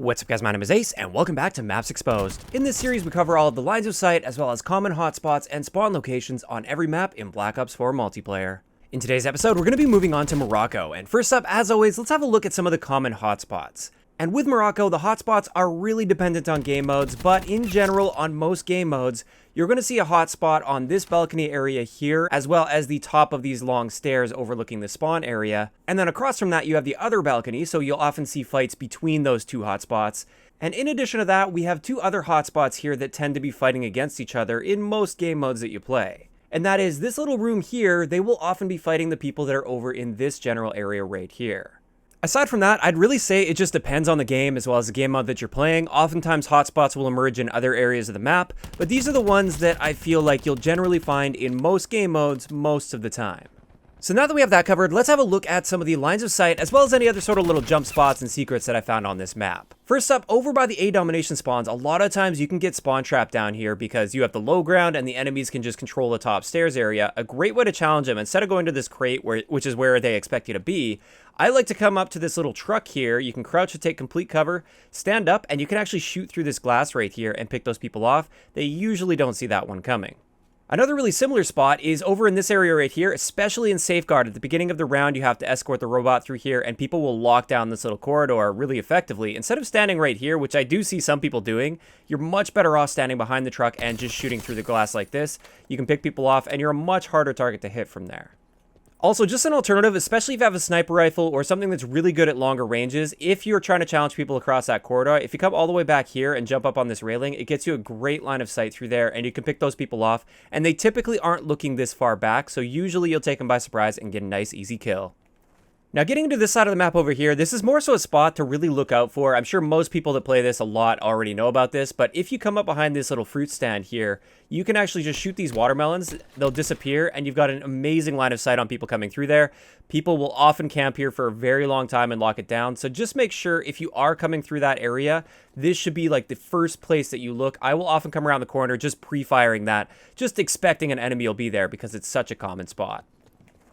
What's up guys, my name is Ace, and welcome back to Maps Exposed. In this series we cover all of the lines of sight as well as common hotspots and spawn locations on every map in Black Ops 4 multiplayer. In today's episode we're going to be moving on to Morocco, and first up, as always, let's have a look at some of the common hotspots. And with Morocco, the hotspots are really dependent on game modes, but in general, on most game modes, you're going to see a hotspot on this balcony area here, as well as the top of these long stairs overlooking the spawn area. And then across from that, you have the other balcony, so you'll often see fights between those two hotspots. And in addition to that, we have two other hotspots here that tend to be fighting against each other in most game modes that you play. And that is this little room here, they will often be fighting the people that are over in this general area right here. Aside from that, I'd really say it just depends on the game as well as the game mode that you're playing. Oftentimes hotspots will emerge in other areas of the map, but these are the ones that I feel like you'll generally find in most game modes most of the time. So now that we have that covered, let's have a look at some of the lines of sight as well as any other sort of little jump spots and secrets that I found on this map. First up, over by the A domination spawns, a lot of times you can get spawn trapped down here because you have the low ground and the enemies can just control the top stairs area. A great way to challenge them, instead of going to this crate which is where they expect you to be, I like to come up to this little truck here. You can crouch to take complete cover, stand up, and you can actually shoot through this glass right here and pick those people off. They usually don't see that one coming. Another really similar spot is over in this area right here, especially in Safeguard. At the beginning of the round, you have to escort the robot through here, and people will lock down this little corridor really effectively. Instead of standing right here, which I do see some people doing, you're much better off standing behind the truck and just shooting through the glass like this. You can pick people off, and you're a much harder target to hit from there. Also, just an alternative, especially if you have a sniper rifle or something that's really good at longer ranges, if you're trying to challenge people across that corridor, if you come all the way back here and jump up on this railing, it gets you a great line of sight through there, and you can pick those people off, and they typically aren't looking this far back, so usually you'll take them by surprise and get a nice easy kill. Now getting into this side of the map over here, this is more so a spot to really look out for. I'm sure most people that play this a lot already know about this, but if you come up behind this little fruit stand here, you can actually just shoot these watermelons, they'll disappear, and you've got an amazing line of sight on people coming through there. People will often camp here for a very long time and lock it down, so just make sure if you are coming through that area, this should be like the first place that you look. I will often come around the corner just pre-firing that, just expecting an enemy will be there because it's such a common spot.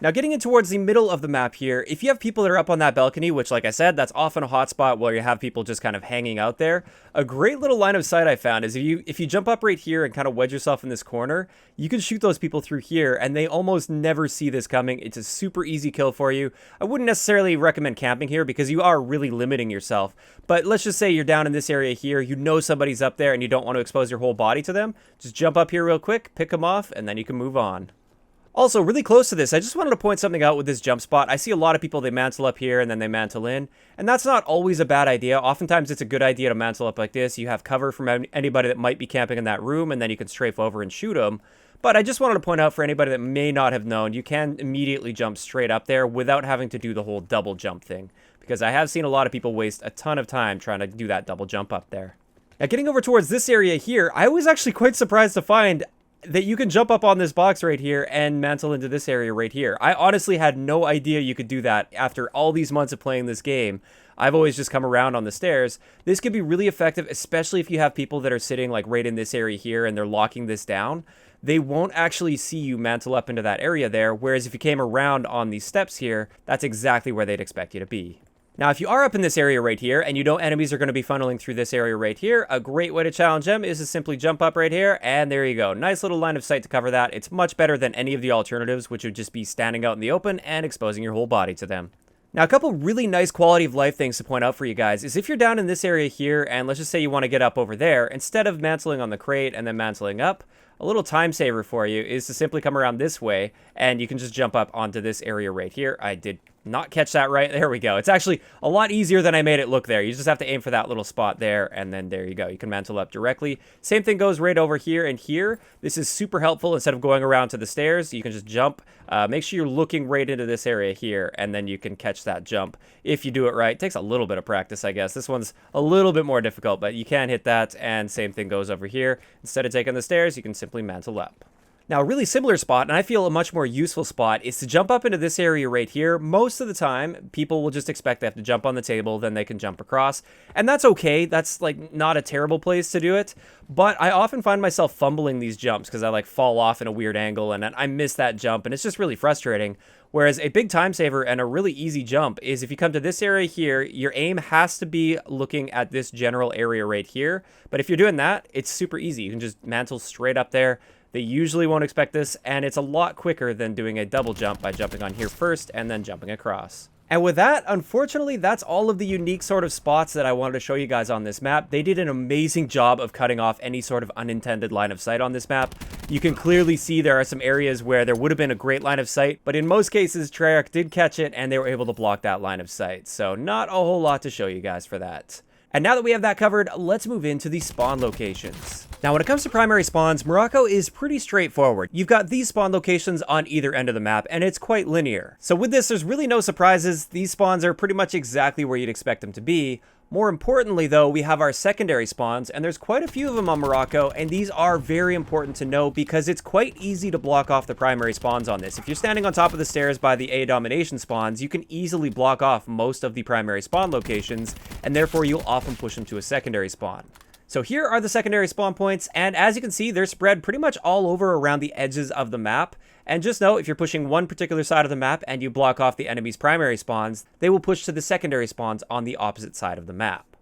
Now getting in towards the middle of the map here, if you have people that are up on that balcony, which like I said, that's often a hotspot where you have people just kind of hanging out there, a great little line of sight I found is if you jump up right here and kind of wedge yourself in this corner, you can shoot those people through here and they almost never see this coming. It's a super easy kill for you. I wouldn't necessarily recommend camping here because you are really limiting yourself, but let's just say you're down in this area here, you know somebody's up there and you don't want to expose your whole body to them, just jump up here real quick, pick them off, and then you can move on. Also, really close to this, I just wanted to point something out with this jump spot. I see a lot of people, they mantle up here and then they mantle in, and that's not always a bad idea. Oftentimes it's a good idea to mantle up like this. You have cover from anybody that might be camping in that room, and then you can strafe over and shoot them. But I just wanted to point out for anybody that may not have known, you can immediately jump straight up there without having to do the whole double jump thing, because I have seen a lot of people waste a ton of time trying to do that double jump up there. Now getting over towards this area here, I was actually quite surprised to find that you can jump up on this box right here and mantle into this area right here. I honestly had no idea you could do that after all these months of playing this game. I've always just come around on the stairs. This could be really effective, especially if you have people that are sitting like right in this area here and they're locking this down. They won't actually see you mantle up into that area there, whereas if you came around on these steps here, that's exactly where they'd expect you to be. Now, if you are up in this area right here, and you know enemies are going to be funneling through this area right here, a great way to challenge them is to simply jump up right here, and there you go. Nice little line of sight to cover that. It's much better than any of the alternatives, which would just be standing out in the open and exposing your whole body to them. Now, a couple really nice quality of life things to point out for you guys is if you're down in this area here, and let's just say you want to get up over there, instead of mantling on the crate and then mantling up, a little time saver for you is to simply come around this way, and you can just jump up onto this area right here. I did not catch that right. There we go. It's actually a lot easier than I made it look there. You just have to aim for that little spot there, and then there you go. You can mantle up directly. Same thing goes right over here and here. This is super helpful. Instead of going around to the stairs, you can just jump. Make sure you're looking right into this area here, and then you can catch that jump if you do it right. It takes a little bit of practice, I guess. This one's a little bit more difficult, but you can hit that, and same thing goes over here. Instead of taking the stairs, you can simply mantle up. Now, a really similar spot, and I feel a much more useful spot, is to jump up into this area right here. Most of the time, people will just expect they have to jump on the table, then they can jump across. And that's okay. That's, like, not a terrible place to do it. But I often find myself fumbling these jumps because I, like, fall off in a weird angle, and I miss that jump, and it's just really frustrating. Whereas a big time saver and a really easy jump is if you come to this area here, your aim has to be looking at this general area right here. But if you're doing that, it's super easy. You can just mantle straight up there. They usually won't expect this, and it's a lot quicker than doing a double jump by jumping on here first and then jumping across. And with that, unfortunately, that's all of the unique sort of spots that I wanted to show you guys on this map. They did an amazing job of cutting off any sort of unintended line of sight on this map. You can clearly see there are some areas where there would have been a great line of sight, but in most cases, Treyarch did catch it and they were able to block that line of sight. So not a whole lot to show you guys for that. And now that we have that covered, let's move into the spawn locations. Now, when it comes to primary spawns, Morocco is pretty straightforward. You've got these spawn locations on either end of the map, and it's quite linear. So with this, there's really no surprises. These spawns are pretty much exactly where you'd expect them to be. More importantly, though, we have our secondary spawns, and there's quite a few of them on Morocco, and these are very important to know because it's quite easy to block off the primary spawns on this. If you're standing on top of the stairs by the A domination spawns, you can easily block off most of the primary spawn locations, and therefore you'll often push them to a secondary spawn. So here are the secondary spawn points, and as you can see, they're spread pretty much all over around the edges of the map. And just know, if you're pushing one particular side of the map and you block off the enemy's primary spawns, they will push to the secondary spawns on the opposite side of the map.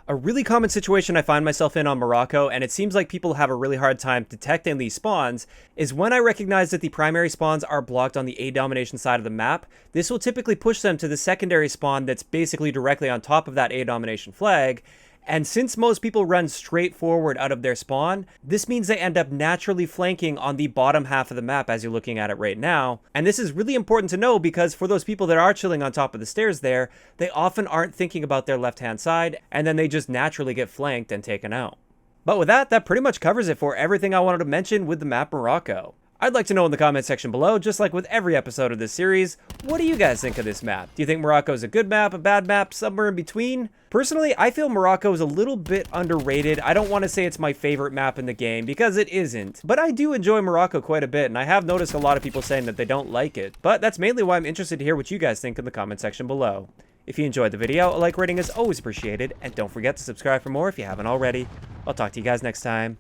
A really common situation I find myself in on Morocco, and it seems like people have a really hard time detecting these spawns, is when I recognize that the primary spawns are blocked on the A domination side of the map, this will typically push them to the secondary spawn that's basically directly on top of that A domination flag. And since most people run straight forward out of their spawn, this means they end up naturally flanking on the bottom half of the map as you're looking at it right now. And this is really important to know because for those people that are chilling on top of the stairs there, they often aren't thinking about their left-hand side, and then they just naturally get flanked and taken out. But with that, that pretty much covers it for everything I wanted to mention with the map Morocco. I'd like to know in the comment section below, just like with every episode of this series, what do you guys think of this map? Do you think Morocco is a good map, a bad map, somewhere in between? Personally, I feel Morocco is a little bit underrated. I don't want to say it's my favorite map in the game, because it isn't. But I do enjoy Morocco quite a bit, and I have noticed a lot of people saying that they don't like it. But that's mainly why I'm interested to hear what you guys think in the comment section below. If you enjoyed the video, a like rating is always appreciated, and don't forget to subscribe for more if you haven't already. I'll talk to you guys next time.